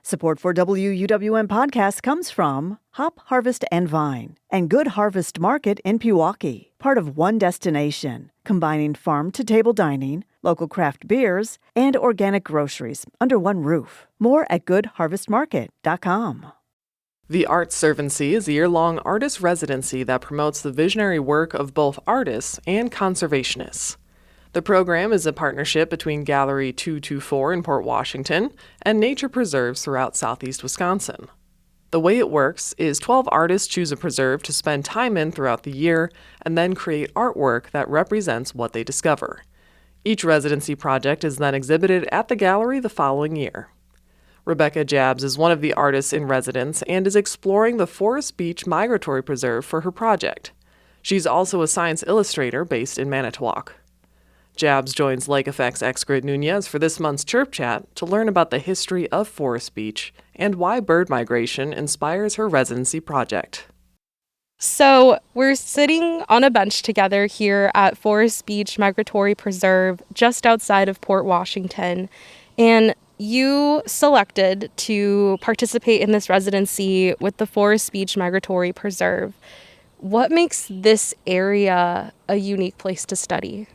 Support for WUWM podcast comes from Hop Harvest and Vine and Good Harvest Market in Pewaukee, part of One Destination, combining farm-to-table dining, local craft beers, and organic groceries under one roof. More at goodharvestmarket.com. The ARTservancy is a year-long artist residency that promotes the visionary work of both artists and conservationists. The program is a partnership between Gallery 224 in Port Washington and nature preserves throughout southeast Wisconsin. The way it works is 12 artists choose a preserve to spend time in throughout the year and then create artwork that represents what they discover. Each residency project is then exhibited at the gallery the following year. Rebecca Jabs is one of the artists in residence and is exploring the Forest Beach Migratory Preserve for her project. She's also a science illustrator based in Manitowoc. Jabs joins Lake Effect's Grid Nunez for this month's Chirp Chat to learn about the history of Forest Beach and why bird migration inspires her residency project. So we're sitting on a bench together here at Forest Beach Migratory Preserve just outside of Port Washington, and you selected to participate in this residency with the Forest Beach Migratory Preserve. What makes this area a unique place to study?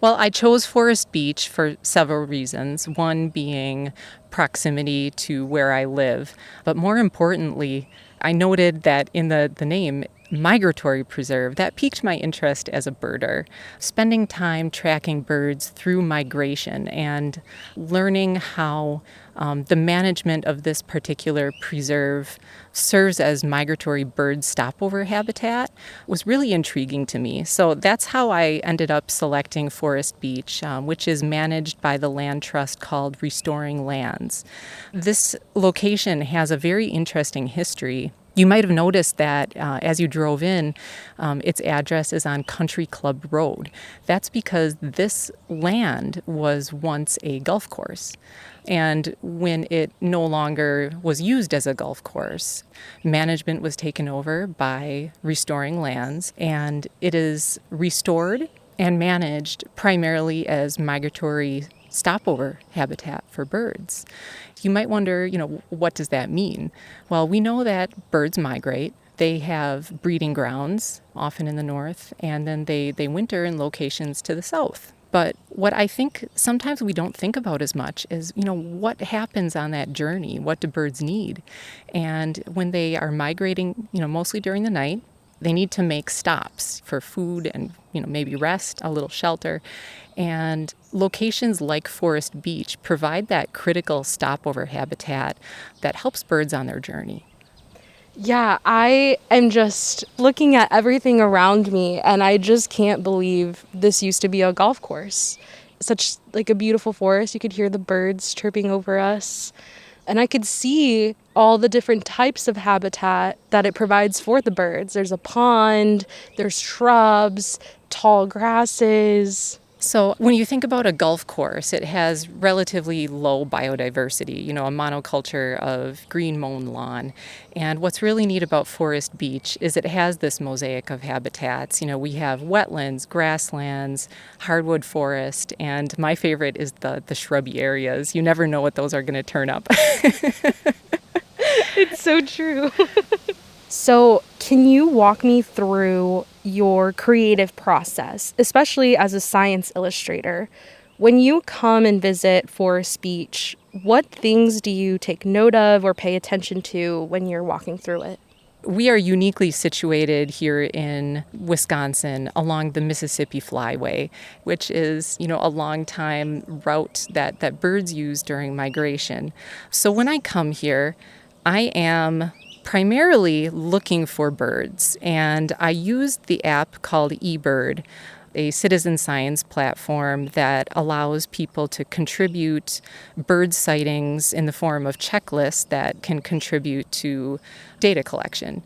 Well, I chose Forest Beach for several reasons, one being proximity to where I live. But more importantly, I noted that in the name, Migratory Preserve, that piqued my interest as a birder. Spending time tracking birds through migration and learning how the management of this particular preserve serves as migratory bird stopover habitat was really intriguing to me. So that's how I ended up selecting Forest Beach, which is managed by the land trust called Restoring Lands. This location has a very interesting history. You might have noticed that as you drove in, its address is on Country Club Road. That's because this land was once a golf course. And when it no longer was used as a golf course, management was taken over by Restoring Lands, and it is restored and managed primarily as migratory stopover habitat for birds. You might wonder, what does that mean? Well, we know that birds migrate. They have breeding grounds, often in the north, and then they winter in locations to the south. But what I think sometimes we don't think about as much is, what happens on that journey? What do birds need? And when they are migrating, mostly during the night, they need to make stops for food and, maybe rest, a little shelter. And locations like Forest Beach provide that critical stopover habitat that helps birds on their journey. Yeah, I am just looking at everything around me, and I just can't believe this used to be a golf course. Such a beautiful forest. You could hear the birds chirping over us. And I could see all the different types of habitat that it provides for the birds. There's a pond, there's shrubs, tall grasses. So when you think about a golf course, it has relatively low biodiversity, a monoculture of green mown lawn. And what's really neat about Forest Beach is it has this mosaic of habitats. We have wetlands, grasslands, hardwood forest, and my favorite is the shrubby areas. You never know what those are going to turn up. It's so true. So can you walk me through your creative process, especially as a science illustrator? When you come and visit Forest Beach, what things do you take note of or pay attention to when you're walking through it? We are uniquely situated here in Wisconsin along the Mississippi Flyway, which is, a long time route that birds use during migration. So when I come here, I am primarily looking for birds, and I used the app called eBird, a citizen science platform that allows people to contribute bird sightings in the form of checklists that can contribute to data collection.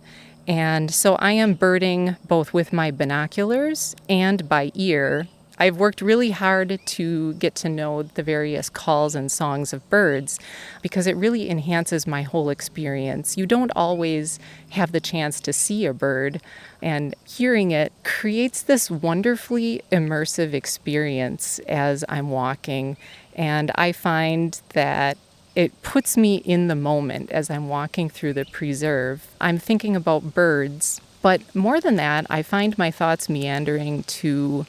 And so I am birding both with my binoculars and by ear. I've worked really hard to get to know the various calls and songs of birds because it really enhances my whole experience. You don't always have the chance to see a bird, and hearing it creates this wonderfully immersive experience as I'm walking. And I find that it puts me in the moment as I'm walking through the preserve. I'm thinking about birds, but more than that, I find my thoughts meandering to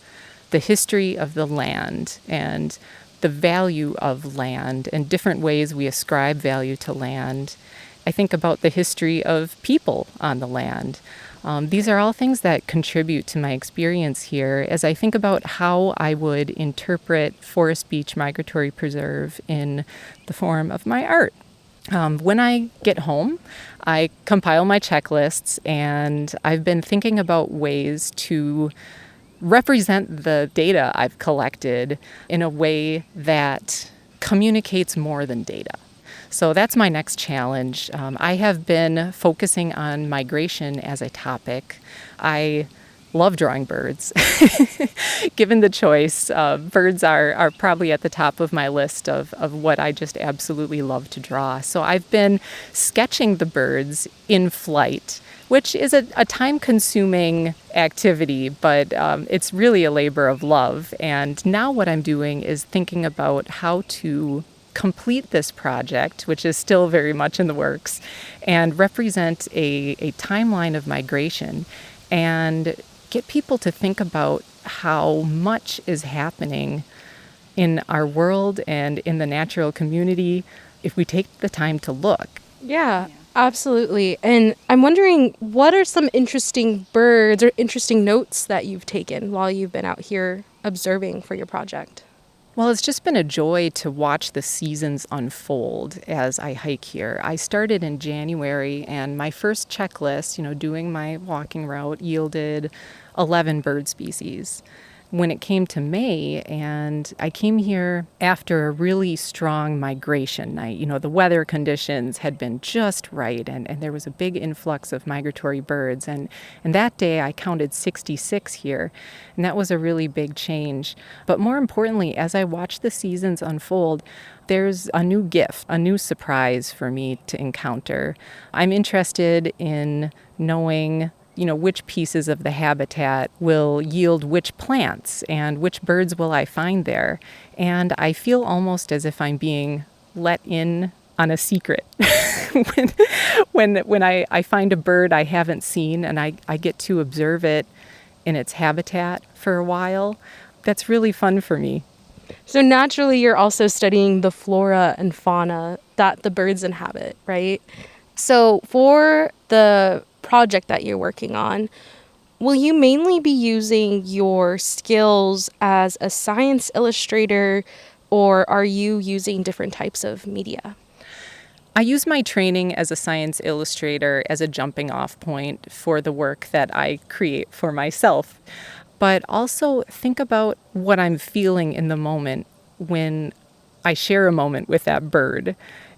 the history of the land and the value of land and different ways we ascribe value to land. I think about the history of people on the land. These are all things that contribute to my experience here as I think about how I would interpret Forest Beach Migratory Preserve in the form of my art. When I get home, I compile my checklists, and I've been thinking about ways to represent the data I've collected in a way that communicates more than data. So that's my next challenge. I have been focusing on migration as a topic. I love drawing birds. Given the choice, birds are probably at the top of my list of what I just absolutely love to draw. So I've been sketching the birds in flight, which is a time-consuming activity, but it's really a labor of love. And now what I'm doing is thinking about how to complete this project, which is still very much in the works, and represent a timeline of migration and get people to think about how much is happening in our world and in the natural community if we take the time to look. Yeah, absolutely. And I'm wondering, what are some interesting birds or interesting notes that you've taken while you've been out here observing for your project? Well, it's just been a joy to watch the seasons unfold as I hike here. I started in January, and my first checklist, doing my walking route, yielded 11 bird species. When it came to May, and I came here after a really strong migration night, the weather conditions had been just right, and there was a big influx of migratory birds. And that day I counted 66 here, and that was a really big change. But more importantly, as I watched the seasons unfold, there's a new gift, a new surprise for me to encounter. I'm interested in knowing which pieces of the habitat will yield which plants and which birds will I find there. And I feel almost as if I'm being let in on a secret when I find a bird I haven't seen and I get to observe it in its habitat for a while. That's really fun for me. So naturally, you're also studying the flora and fauna that the birds inhabit, right? So for the project that you're working on, will you mainly be using your skills as a science illustrator, or are you using different types of media? I use my training as a science illustrator as a jumping off point for the work that I create for myself, but also think about what I'm feeling in the moment when I share a moment with that bird,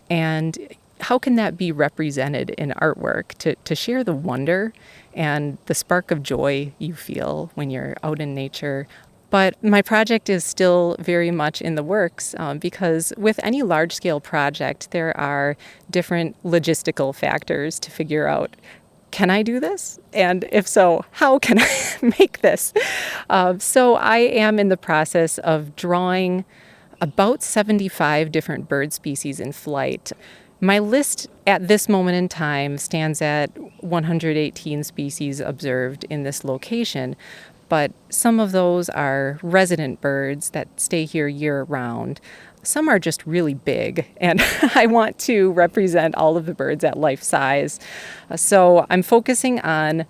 and how can that be represented in artwork to share the wonder and the spark of joy you feel when you're out in nature. But my project is still very much in the works because with any large-scale project, there are different logistical factors to figure out, can I do this? And if so, how can I make this? So I am in the process of drawing about 75 different bird species in flight. My list at this moment in time stands at 118 species observed in this location, but some of those are resident birds that stay here year-round. Some are just really big, and I want to represent all of the birds at life size. So I'm focusing on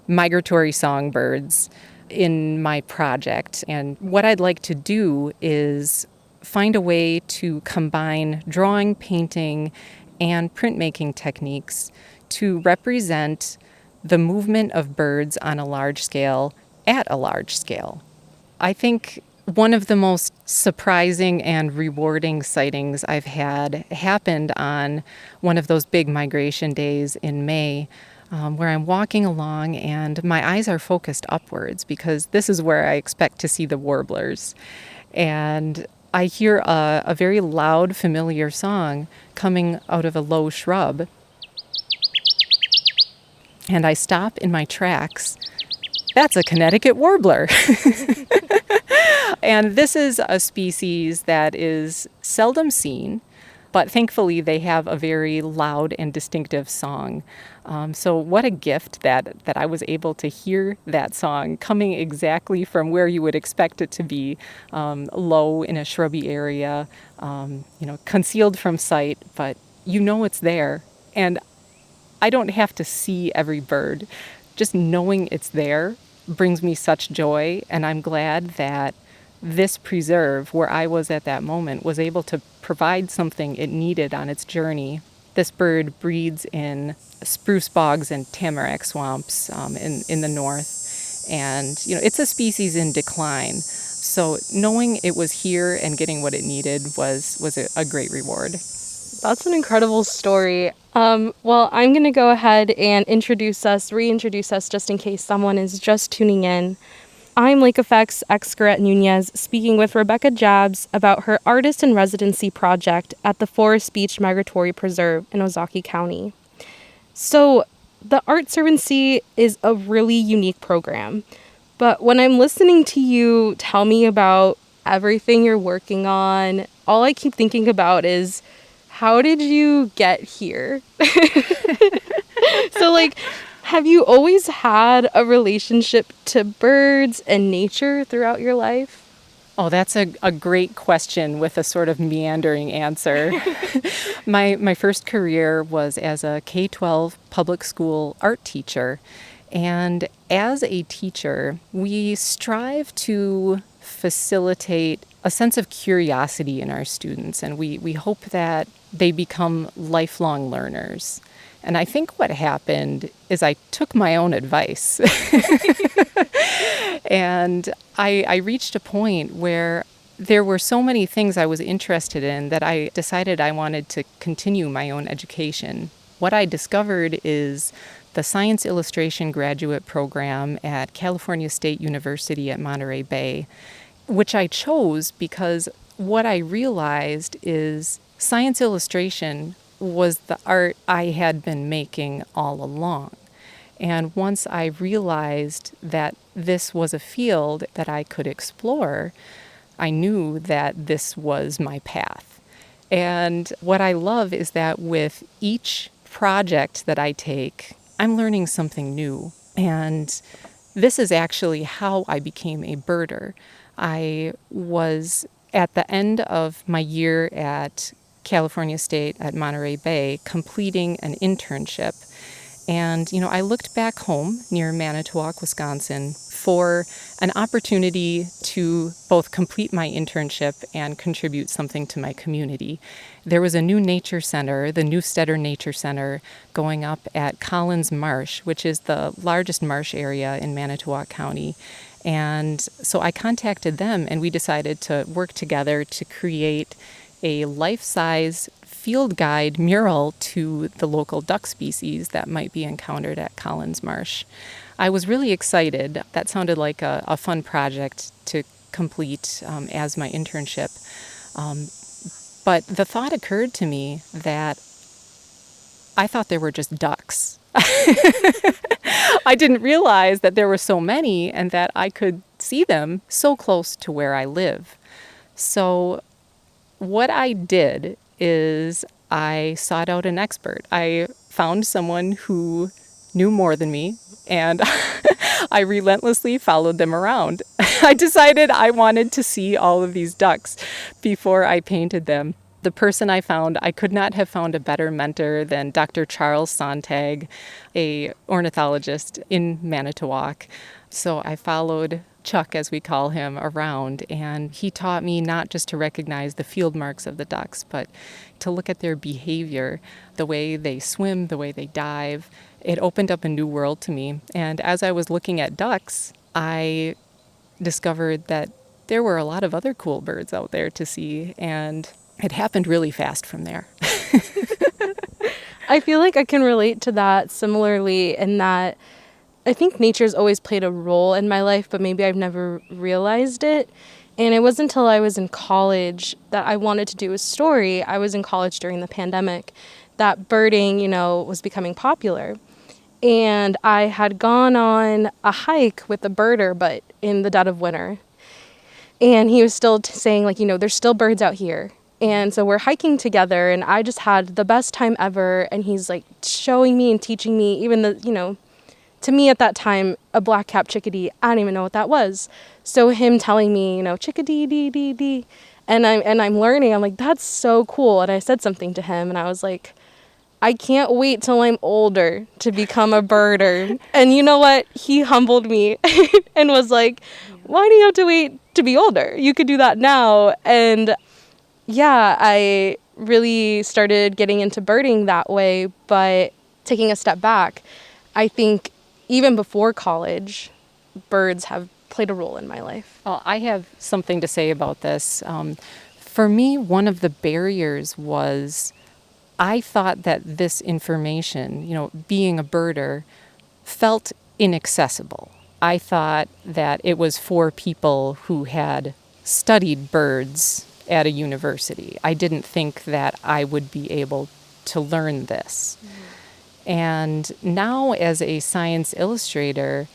migratory songbirds in my project, and what I'd like to do is find a way to combine drawing, painting, and printmaking techniques to represent the movement of birds on a large scale at a large scale. I think one of the most surprising and rewarding sightings I've had happened on one of those big migration days in May, where I'm walking along and my eyes are focused upwards because this is where I expect to see the warblers. And I hear a very loud, familiar song coming out of a low shrub. And I stop in my tracks. That's a Connecticut warbler. And this is a species that is seldom seen, But thankfully, they have a very loud and distinctive song. So what a gift that I was able to hear that song coming exactly from where you would expect it to be, low in a shrubby area, concealed from sight, but you know it's there. And I don't have to see every bird. Just knowing it's there brings me such joy, and I'm glad that this preserve, where I was at that moment, was able to provide something it needed on its journey. This bird breeds in spruce bogs and tamarack swamps in the north, and it's a species in decline. So knowing it was here and getting what it needed was a great reward. That's an incredible story. Well, I'm going to go ahead and reintroduce us just in case someone is just tuning in. I'm Lake Effects Excret Nunez speaking with Rebecca Jabs about her artist in residency project at the Forest Beach Migratory Preserve in Ozaukee County. So the ARTservancy is a really unique program, but when I'm listening to you tell me about everything you're working on, all I keep thinking about is, how did you get here? So have you always had a relationship to birds and nature throughout your life? Oh, that's a great question with a sort of meandering answer. My first career was as a K-12 public school art teacher. And as a teacher, we strive to facilitate a sense of curiosity in our students, and we hope that they become lifelong learners. And I think what happened is I took my own advice. And I reached a point where there were so many things I was interested in that I decided I wanted to continue my own education. What I discovered is the Science Illustration graduate program at California State University at Monterey Bay, which I chose because what I realized is science illustration was the art I had been making all along. And once I realized that this was a field that I could explore, I knew that this was my path. And what I love is that with each project that I take, I'm learning something new. And this is actually how I became a birder. I was at the end of my year at California State at Monterey Bay completing an internship. And, I looked back home near Manitowoc, Wisconsin, for an opportunity to both complete my internship and contribute something to my community. There was a new nature center, the Newstetter Nature Center, going up at Collins Marsh, which is the largest marsh area in Manitowoc County. And so I contacted them, and we decided to work together to create a life-size field guide mural to the local duck species that might be encountered at Collins Marsh. I was really excited. That sounded like a fun project to complete as my internship. But the thought occurred to me that I thought there were just ducks. I didn't realize that there were so many and that I could see them so close to where I live. So what I did is I sought out an expert. I found someone who knew more than me, and I relentlessly followed them around. I decided I wanted to see all of these ducks before I painted them. The person I found, I could not have found a better mentor than Dr. Charles Sontag, a ornithologist in Manitowoc. So I followed Chuck, as we call him, around, and he taught me not just to recognize the field marks of the ducks, but to look at their behavior, the way they swim, the way they dive. It opened up a new world to me. And as I was looking at ducks, I discovered that there were a lot of other cool birds out there to see, and it happened really fast from there. I feel like I can relate to that similarly in that I think nature's always played a role in my life, but maybe I've never realized it. And it wasn't until I was in college that I wanted to do a story. I was in college during the pandemic that birding, was becoming popular. And I had gone on a hike with a birder, but in the dead of winter. And he was still saying, there's still birds out here. And so we're hiking together, and I just had the best time ever. And he's like showing me and teaching me, even to me at that time, a black-capped chickadee, I didn't even know what that was. So him telling me, chickadee, dee, dee, dee, and I'm learning. I'm like, that's so cool. And I said something to him, and I was like, I can't wait till I'm older to become a birder. And you know what? He humbled me and was like, why do you have to wait to be older? You could do that now. And yeah, I really started getting into birding that way. But taking a step back, I think even before college, birds have played a role in my life. Well, I have something to say about this. For me, one of the barriers was I thought that this information, being a birder, felt inaccessible. I thought that it was for people who had studied birds at a university. I didn't think that I would be able to learn this. And now as a science illustrator,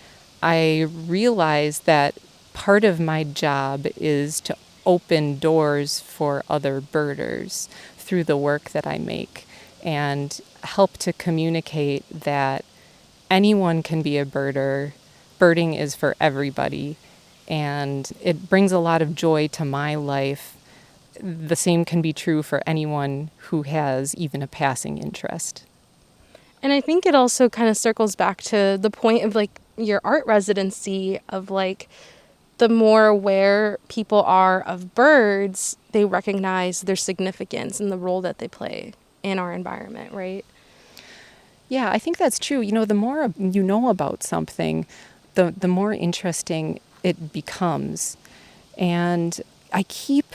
I realize that part of my job is to open doors for other birders through the work that I make and help to communicate that anyone can be a birder. Birding is for everybody, and it brings a lot of joy to my life. The same can be true for anyone who has even a passing interest. And I think it also kind of circles back to the point of like your art residency of like the more aware people are of birds, they recognize their significance and the role that they play in our environment, right? Yeah, I think that's true. The more you know about something, the more interesting it becomes. And I keep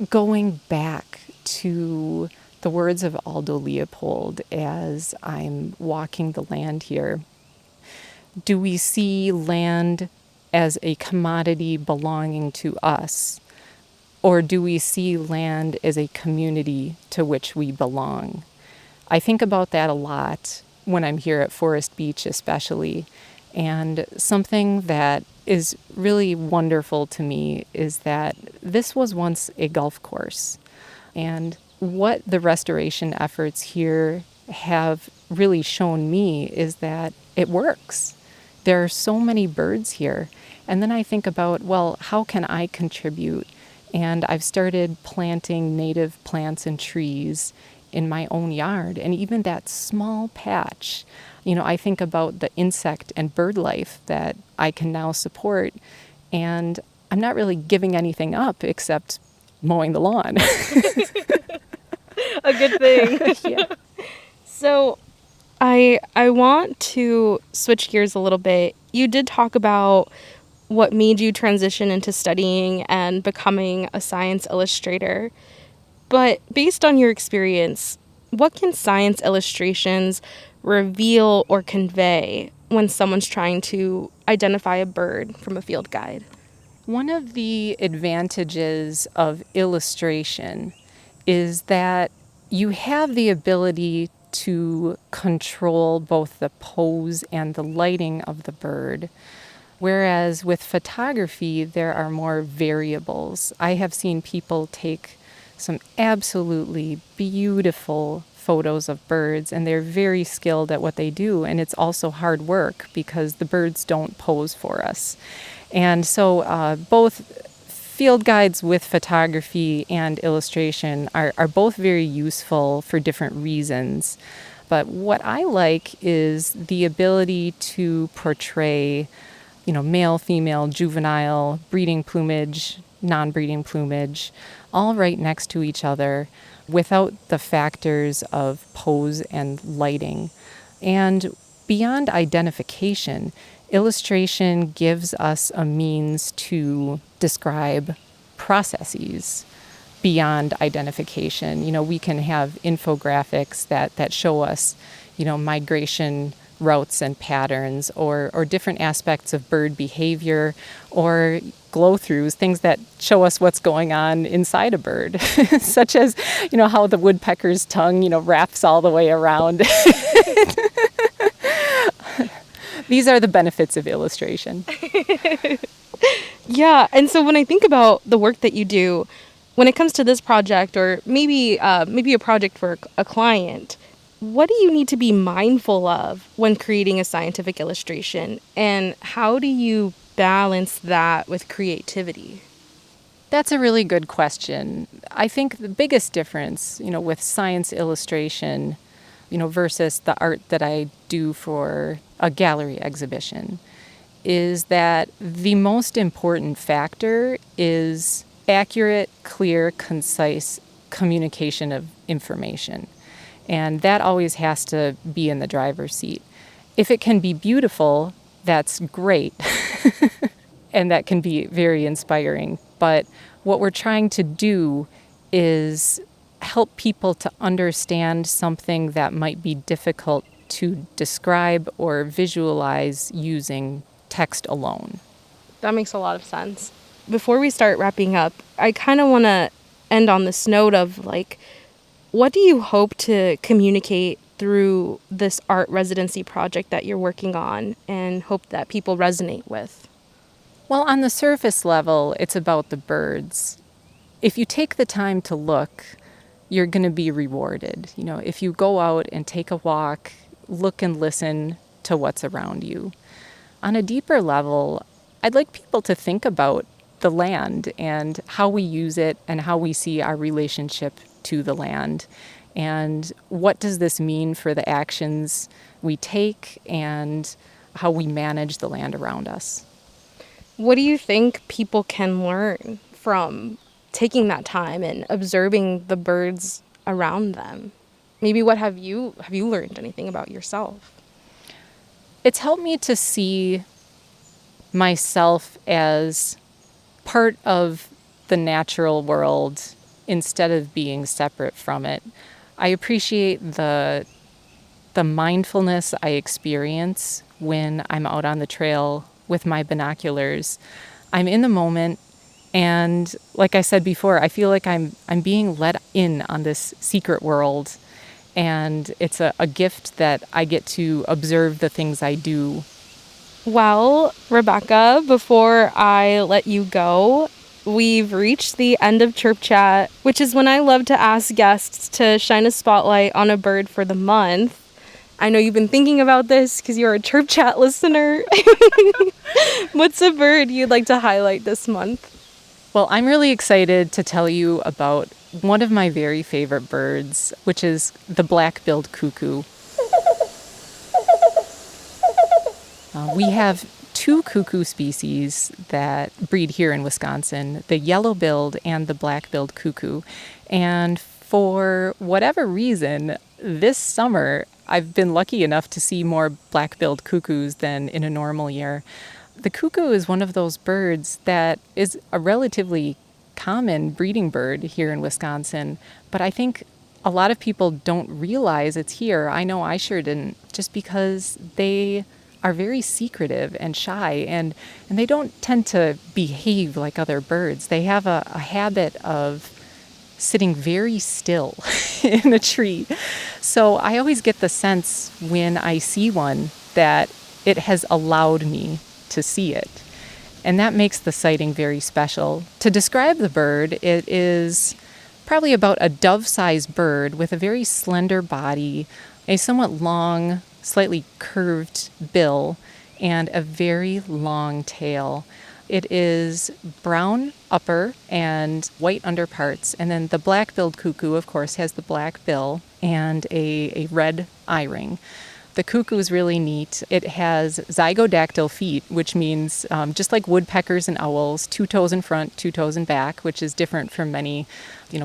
going back to the words of Aldo Leopold as I'm walking the land here. Do we see land as a commodity belonging to us? Or do we see land as a community to which we belong? I think about that a lot when I'm here at Forest Beach especially. And something that is really wonderful to me is that this was once a golf course. And what the restoration efforts here have really shown me is that it works. There are so many birds here. And then I think about, well, how can I contribute? And I've started planting native plants and trees in my own yard. And even that small patch, I think about the insect and bird life that I can now support. And I'm not really giving anything up except mowing the lawn. A good thing. Yeah. So I want to switch gears a little bit. You did talk about what made you transition into studying and becoming a science illustrator. But based on your experience, what can science illustrations reveal or convey when someone's trying to identify a bird from a field guide? One of the advantages of illustration is that you have the ability to control both the pose and the lighting of the bird. Whereas with photography, there are more variables. I have seen people take some absolutely beautiful photos of birds, and they're very skilled at what they do. And it's also hard work because the birds don't pose for us. And so both field guides with photography and illustration are both very useful for different reasons. But what I like is the ability to portray male, female, juvenile, breeding plumage, non-breeding plumage, all right next to each other without the factors of pose and lighting. And beyond identification, illustration gives us a means to describe processes beyond identification. We can have infographics that show us, migration routes and patterns or different aspects of bird behavior or glow-throughs, things that show us what's going on inside a bird, such as, how the woodpecker's tongue, wraps all the way around. These are the benefits of illustration. Yeah, and so when I think about the work that you do, When it comes to this project, or maybe a project for a client, what do you need to be mindful of when creating a scientific illustration, and how do you balance that with creativity? That's a really good question. I think the biggest difference, with science illustration, versus the art that I do for a gallery exhibition, is that the most important factor is accurate, clear, concise communication of information. And that always has to be in the driver's seat. If it can be beautiful, that's great. And that can be very inspiring. But what we're trying to do is help people to understand something that might be difficult to describe or visualize using text alone. That makes a lot of sense. Before we start wrapping up, I kind of want to end on this note of what do you hope to communicate through this art residency project that you're working on, and hope that people resonate with? Well, on the surface level, it's about the birds. If you take the time to look, you're going to be rewarded. If you go out and take a walk, look and listen to what's around you. On a deeper level, I'd like people to think about the land and how we use it and how we see our relationship to the land. And what does this mean for the actions we take and how we manage the land around us? What do you think people can learn from taking that time and observing the birds around them? Maybe what have you learned anything about yourself? It's helped me to see myself as part of the natural world instead of being separate from it. I appreciate the mindfulness I experience when I'm out on the trail with my binoculars. I'm in the moment, and like I said before, I feel like I'm being let in on this secret world, and it's a gift that I get to observe the things I do. Well, Rebecca, before I let you go, we've reached the end of Chirp Chat, which is when I love to ask guests to shine a spotlight on a bird for the month. I know you've been thinking about this because you're a Chirp Chat listener. What's a bird you'd like to highlight this month? Well, I'm really excited to tell you about one of my very favorite birds, which is the black-billed cuckoo. We have two cuckoo species that breed here in Wisconsin, the yellow-billed and the black-billed cuckoo. And for whatever reason, this summer, I've been lucky enough to see more black-billed cuckoos than in a normal year. The cuckoo is one of those birds that is a relatively common breeding bird here in Wisconsin, but I think a lot of people don't realize it's here. I know I sure didn't, just because they are very secretive and shy, and they don't tend to behave like other birds. They have a habit of sitting very still in a tree. So I always get the sense when I see one that it has allowed me to see it. And that makes the sighting very special. To describe the bird, it is probably about a dove-sized bird with a very slender body, a somewhat long, slightly curved bill, and a very long tail. It is brown upper and white underparts. And then the black-billed cuckoo, of course, has the black bill and a red eye-ring. The cuckoo is really neat. It has zygodactyl feet, which means just like woodpeckers and owls, 2 toes in front, 2 toes in back, which is different from many,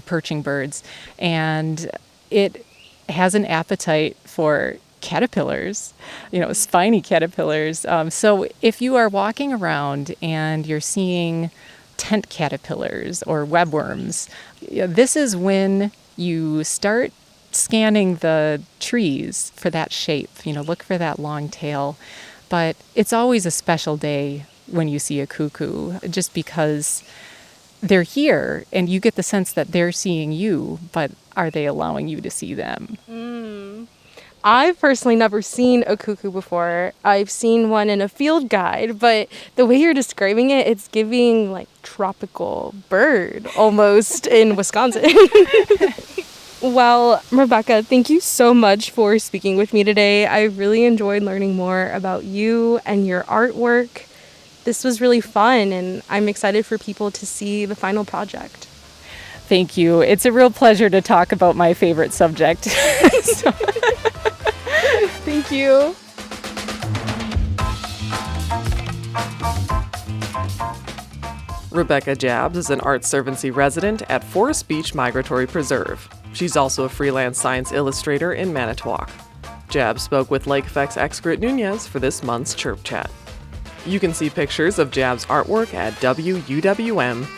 perching birds. And it has an appetite for caterpillars, spiny caterpillars. So if you are walking around and you're seeing tent caterpillars or webworms, this is when you start scanning the trees for that shape, look for that long tail. But it's always a special day when you see a cuckoo, just because they're here and you get the sense that they're seeing you, but are they allowing you to see them? I've personally never seen a cuckoo before. I've seen one in a field guide, but the way you're describing it, it's giving like tropical bird almost in Wisconsin. Well, Rebecca, thank you so much for speaking with me today. I really enjoyed learning more about you and your artwork. This was really fun, and I'm excited for people to see the final project. Thank you. It's a real pleasure to talk about my favorite subject. Thank you. Rebecca Jabs is an ARTservancy resident at Forest Beach Migratory Preserve. She's also a freelance science illustrator in Manitowoc. Jabs spoke with Lake Effect's Excret Nunez for this month's Chirp Chat. You can see pictures of Jabs' artwork at wuwm.com.